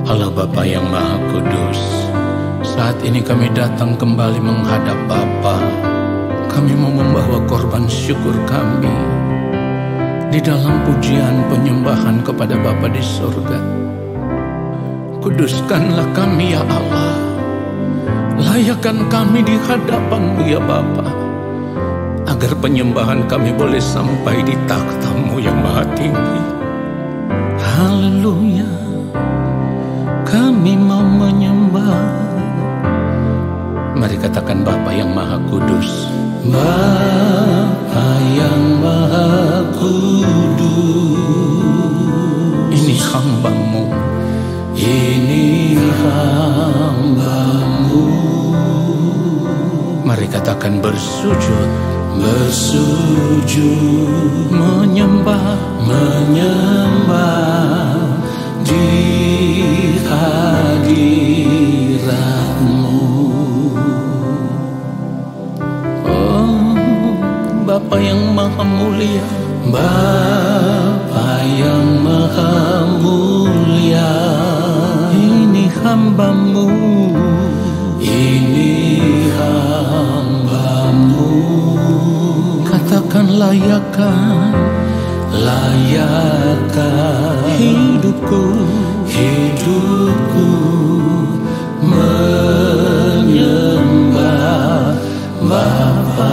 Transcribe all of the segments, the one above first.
Allah Bapa yang Maha Kudus, saat ini kami datang kembali menghadap Bapa. Kami mau membawa korban syukur kami di dalam pujian penyembahan kepada Bapa di surga. Kuduskanlah kami ya Allah, layakkan kami di hadapan-Mu ya Bapa, agar penyembahan kami boleh sampai di takhta-Mu yang maha tinggi. Haleluya, kami mau menyembah. Mari katakan Bapa yang Maha Kudus. Bapa yang Maha Kudus, ini hamba-Mu, ini hamba-Mu. Mari katakan bersujud, bersujud, menyembah, menyembah di hadirat-Mu. Bapa yang maha mulia, Bapa yang maha mulia, ini hamba-Mu, ini hamba-Mu. Katakan layakkan, layakkan hidupku, hidupku menyembah Bapa.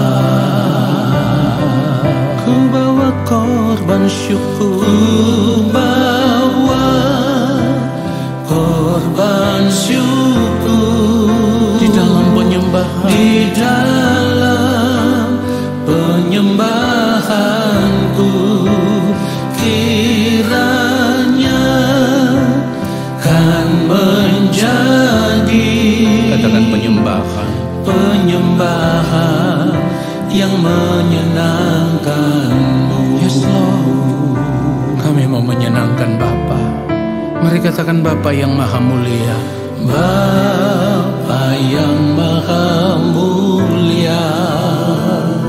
Korban syukur, bawa korban syukur di dalam penyembahan, di dalam penyembahanku. Kiranya kan menjadi, katakan penyembahan, penyembahan yang menyenangkan-Mu. Yes Lord, kami mau menyenangkan Bapa. Mari katakan Bapa yang maha mulia, Bapa yang maha mulia.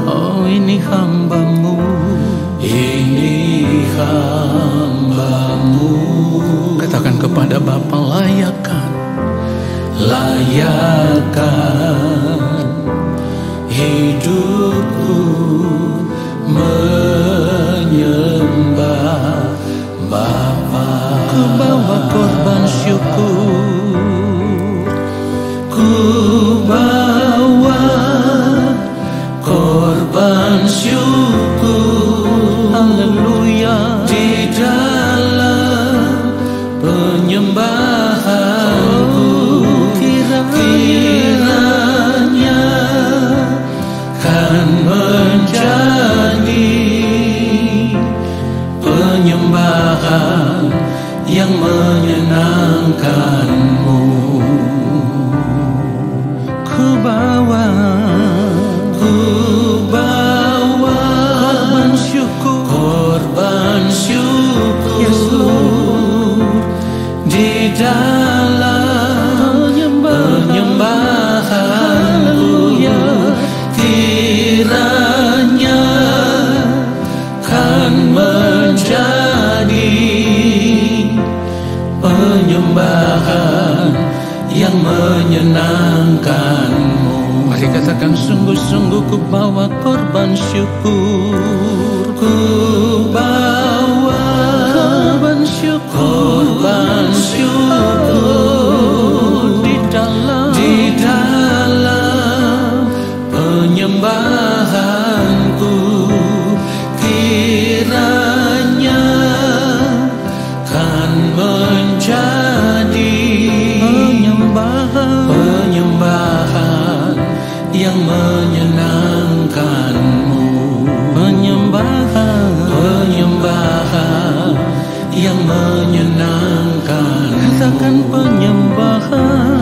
Oh ini hamba-Mu, ini hamba-Mu. Katakan kepada Bapa, layakkan, layakkan hidupku menyembah Bapa. Ku bawa korban syukur, ku bawa korban syukur. Haleluya, di dalam penyembahanku. Kiranya kan menjadi penyembahan yang menyenangkan-Mu. Ku bawa korban syukur, korban syukur. Yes Lord, di dalam penyembahanku. Kiranya kan menjadi penyembahan yang menyenangkan-Mu. Mari katakan sungguh-sungguh ku bawa korban syukur, ku bawa korban syukur, korban syukur di dalam penyembahanku. Kiranya kan menjadi penyembahan yang menyenangkan-Mu. Penyembahan yang menyenangkan. Katakan penyembahan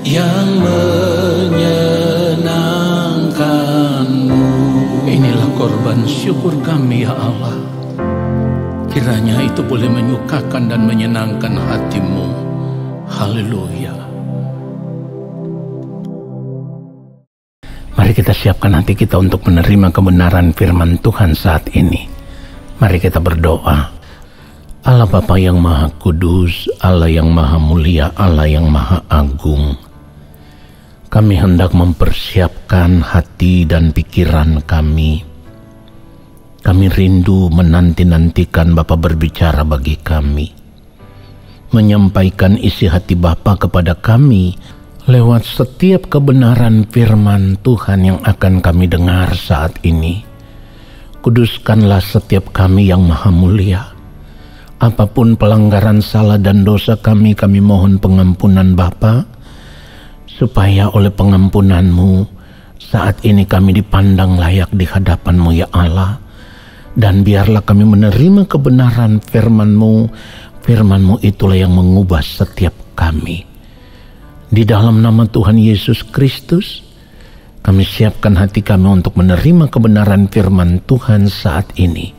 yang menyenangkan-Mu. Inilah korban syukur kami ya Allah. Kiranya itu boleh menyukakan dan menyenangkan hati-Mu. Haleluya. Mari kita siapkan hati kita untuk menerima kebenaran firman Tuhan saat ini. Mari kita berdoa. Allah Bapa yang Maha Kudus, Allah yang Maha Mulia, Allah yang Maha Agung, kami hendak mempersiapkan hati dan pikiran kami. Kami rindu menanti-nantikan Bapa berbicara bagi kami, menyampaikan isi hati Bapa kepada kami lewat setiap kebenaran firman Tuhan yang akan kami dengar saat ini. Kuduskanlah setiap kami yang Maha Mulia. Apapun pelanggaran salah dan dosa kami mohon pengampunan Bapa, supaya oleh pengampunan-Mu saat ini kami dipandang layak di hadapan-Mu ya Allah. Dan biarlah kami menerima kebenaran firman-Mu. Firman-Mu itulah yang mengubah setiap kami. Di dalam nama Tuhan Yesus Kristus, kami siapkan hati kami untuk menerima kebenaran firman Tuhan saat ini.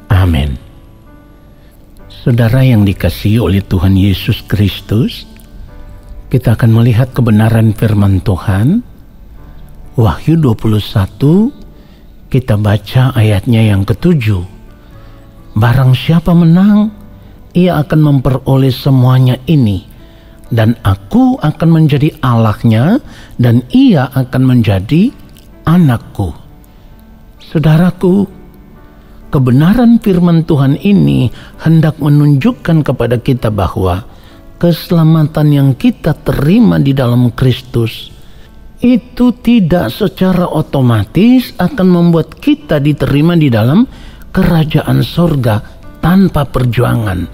Amin. Saudara yang dikasihi oleh Tuhan Yesus Kristus, kita akan melihat kebenaran firman Tuhan. Wahyu 21, kita baca ayatnya yang ke-7. Barang siapa menang, ia akan memperoleh semuanya ini, dan aku akan menjadi Allahnya, dan ia akan menjadi anakku. Saudaraku, kebenaran firman Tuhan ini hendak menunjukkan kepada kita bahwa keselamatan yang kita terima di dalam Kristus itu tidak secara otomatis akan membuat kita diterima di dalam kerajaan sorga tanpa perjuangan.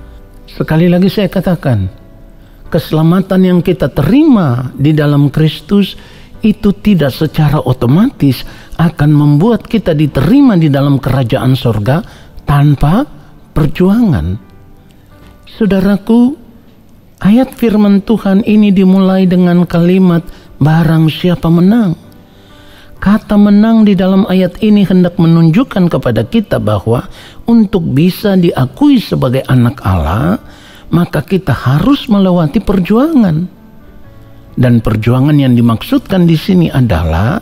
Sekali lagi saya katakan, keselamatan yang kita terima di dalam Kristus itu tidak secara otomatis akan membuat kita diterima di dalam kerajaan sorga tanpa perjuangan. Saudaraku, ayat firman Tuhan ini dimulai dengan kalimat barang siapa menang. Kata menang di dalam ayat ini hendak menunjukkan kepada kita bahwa untuk bisa diakui sebagai anak Allah, maka kita harus melewati perjuangan. Dan perjuangan yang dimaksudkan di sini adalah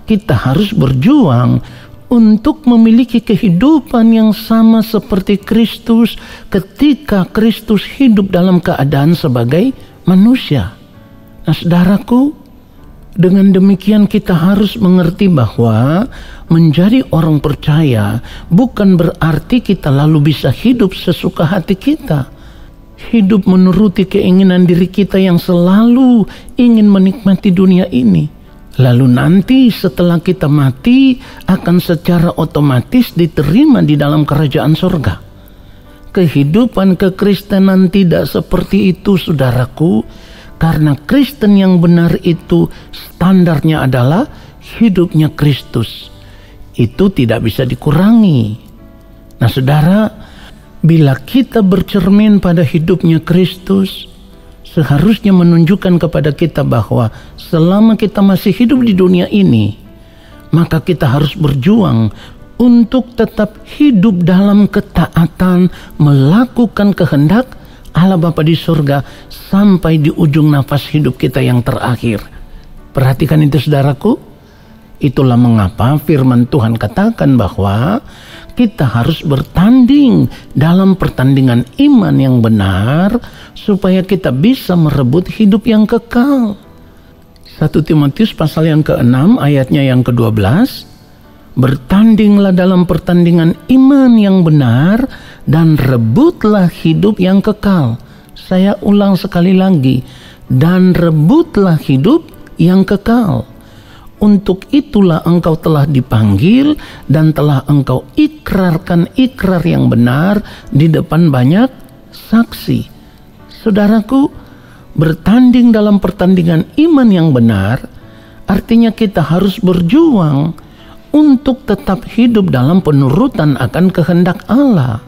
kita harus berjuang untuk memiliki kehidupan yang sama seperti Kristus ketika Kristus hidup dalam keadaan sebagai manusia. Nah, saudaraku, dengan demikian kita harus mengerti bahwa menjadi orang percaya bukan berarti kita lalu bisa hidup sesuka hati kita. Hidup menuruti keinginan diri kita yang selalu ingin menikmati dunia ini. Lalu nanti setelah kita mati akan secara otomatis diterima di dalam kerajaan sorga. Kehidupan kekristenan tidak seperti itu, saudaraku. Karena Kristen yang benar itu standarnya adalah hidupnya Kristus. Itu tidak bisa dikurangi. Nah, saudara, bila kita bercermin pada hidupnya Kristus, seharusnya menunjukkan kepada kita bahwa selama kita masih hidup di dunia ini, maka kita harus berjuang untuk tetap hidup dalam ketaatan, melakukan kehendak Allah Bapa di surga sampai di ujung nafas hidup kita yang terakhir. Perhatikan itu, saudaraku. Itulah mengapa firman Tuhan katakan bahwa kita harus bertanding dalam pertandingan iman yang benar supaya kita bisa merebut hidup yang kekal. 1 Timotius pasal yang ke-6 ayatnya yang ke-12. Bertandinglah dalam pertandingan iman yang benar dan rebutlah hidup yang kekal. Saya ulang sekali lagi, dan rebutlah hidup yang kekal. Untuk itulah engkau telah dipanggil dan telah engkau ikrarkan ikrar yang benar di depan banyak saksi. Saudaraku, bertanding dalam pertandingan iman yang benar artinya kita harus berjuang untuk tetap hidup dalam penurutan akan kehendak Allah,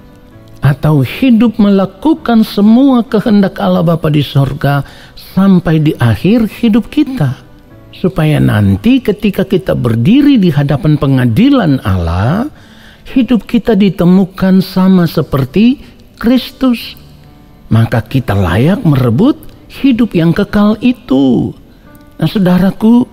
atau hidup melakukan semua kehendak Allah Bapa di sorga sampai di akhir hidup kita, supaya nanti ketika kita berdiri di hadapan pengadilan Allah, hidup kita ditemukan sama seperti Kristus, maka kita layak merebut hidup yang kekal itu. Nah, saudaraku,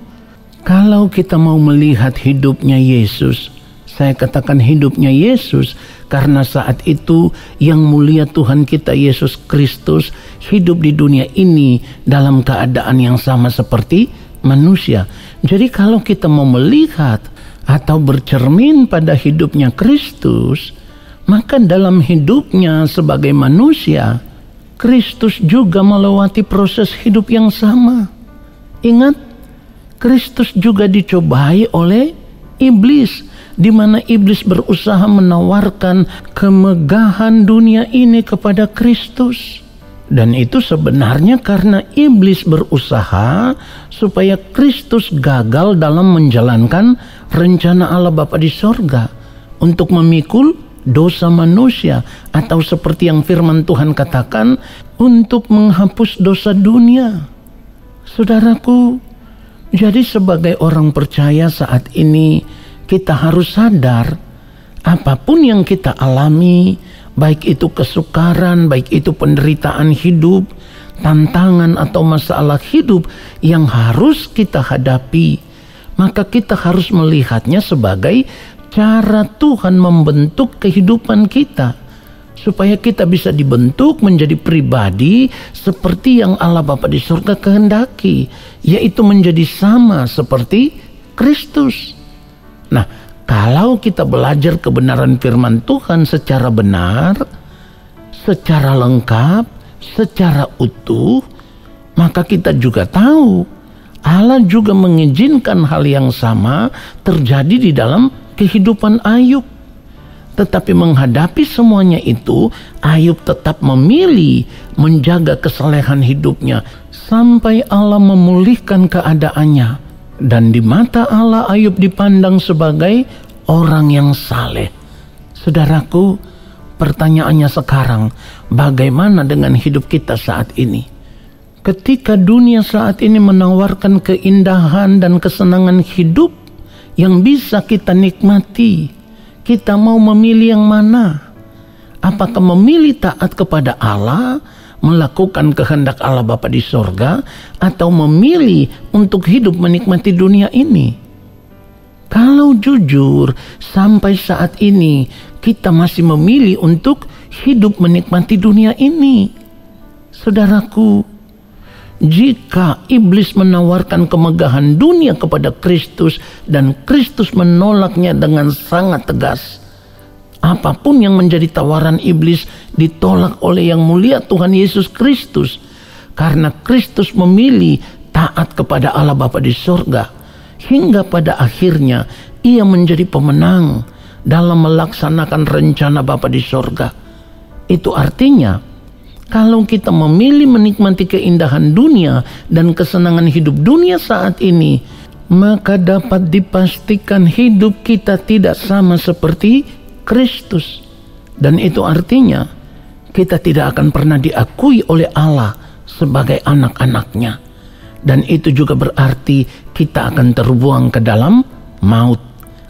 kalau kita mau melihat hidupnya Yesus Saya katakan hidupnya Yesus, karena saat itu yang mulia Tuhan kita Yesus Kristus hidup di dunia ini dalam keadaan yang sama seperti manusia. Jadi kalau kita mau melihat atau bercermin pada hidupnya Kristus, maka dalam hidupnya sebagai manusia, Kristus juga melewati proses hidup yang sama. Ingat, Kristus juga dicobai oleh iblis, di mana iblis berusaha menawarkan kemegahan dunia ini kepada Kristus. Dan itu sebenarnya karena iblis berusaha supaya Kristus gagal dalam menjalankan rencana Allah Bapa di sorga untuk memikul dosa manusia, atau seperti yang firman Tuhan katakan, untuk menghapus dosa dunia. Saudaraku, jadi sebagai orang percaya saat ini, kita harus sadar, apapun yang kita alami, baik itu kesukaran, baik itu penderitaan hidup, tantangan atau masalah hidup yang harus kita hadapi, maka kita harus melihatnya sebagai cara Tuhan membentuk kehidupan kita, supaya kita bisa dibentuk menjadi pribadi seperti yang Allah Bapa di surga kehendaki, yaitu menjadi sama seperti Kristus. Nah, kalau kita belajar kebenaran firman Tuhan secara benar, secara lengkap, secara utuh, maka kita juga tahu Allah juga mengizinkan hal yang sama terjadi di dalam kehidupan Ayub. Tetapi menghadapi semuanya itu, Ayub tetap memilih menjaga kesalehan hidupnya sampai Allah memulihkan keadaannya. Dan di mata Allah, Ayub dipandang sebagai orang yang saleh. Saudaraku, pertanyaannya sekarang, bagaimana dengan hidup kita saat ini? Ketika dunia saat ini menawarkan keindahan dan kesenangan hidup yang bisa kita nikmati, kita mau memilih yang mana? Apakah memilih taat kepada Allah, melakukan kehendak Allah Bapa di sorga, atau memilih untuk hidup menikmati dunia ini? Kalau jujur, sampai saat ini kita masih memilih untuk hidup menikmati dunia ini. Saudaraku, jika iblis menawarkan kemegahan dunia kepada Kristus dan Kristus menolaknya dengan sangat tegas, apapun yang menjadi tawaran iblis ditolak oleh yang mulia Tuhan Yesus Kristus, karena Kristus memilih taat kepada Allah Bapa di sorga, hingga pada akhirnya ia menjadi pemenang dalam melaksanakan rencana Bapa di sorga. Itu artinya, kalau kita memilih menikmati keindahan dunia dan kesenangan hidup dunia saat ini, maka dapat dipastikan hidup kita tidak sama seperti Kristus. Dan itu artinya kita tidak akan pernah diakui oleh Allah sebagai anak-anaknya. Dan itu juga berarti kita akan terbuang ke dalam maut,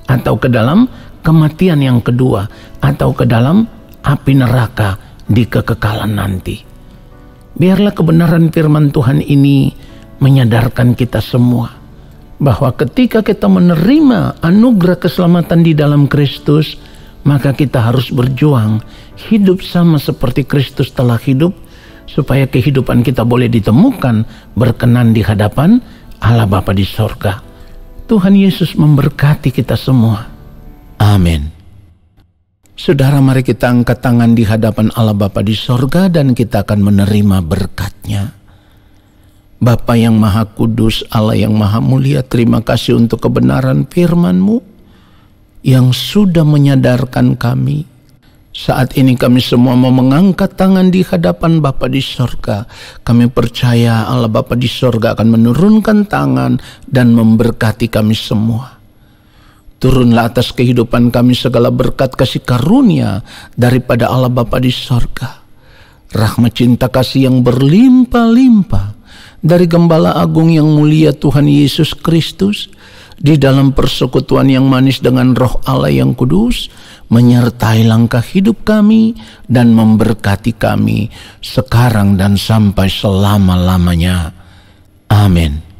atau ke dalam kematian yang kedua, atau ke dalam api neraka di kekekalan nanti. Biarlah kebenaran firman Tuhan ini menyadarkan kita semua bahwa ketika kita menerima anugerah keselamatan di dalam Kristus, maka kita harus berjuang hidup sama seperti Kristus telah hidup, supaya kehidupan kita boleh ditemukan berkenan di hadapan Allah Bapa di sorga. Tuhan Yesus memberkati kita semua. Amin. Saudara, mari kita angkat tangan di hadapan Allah Bapa di sorga dan kita akan menerima berkat-Nya. Bapa yang Maha Kudus, Allah yang Maha Mulia, terima kasih untuk kebenaran firman-Mu yang sudah menyadarkan kami. Saat ini kami semua mau mengangkat tangan di hadapan Bapa di sorga. Kami percaya Allah Bapa di sorga akan menurunkan tangan dan memberkati kami semua. Turunlah atas kehidupan kami segala berkat kasih karunia daripada Allah Bapa di sorga. Rahmat cinta kasih yang berlimpah-limpah dari Gembala Agung yang mulia Tuhan Yesus Kristus, di dalam persekutuan yang manis dengan Roh Allah yang kudus, menyertai langkah hidup kami dan memberkati kami sekarang dan sampai selama-lamanya. Amin.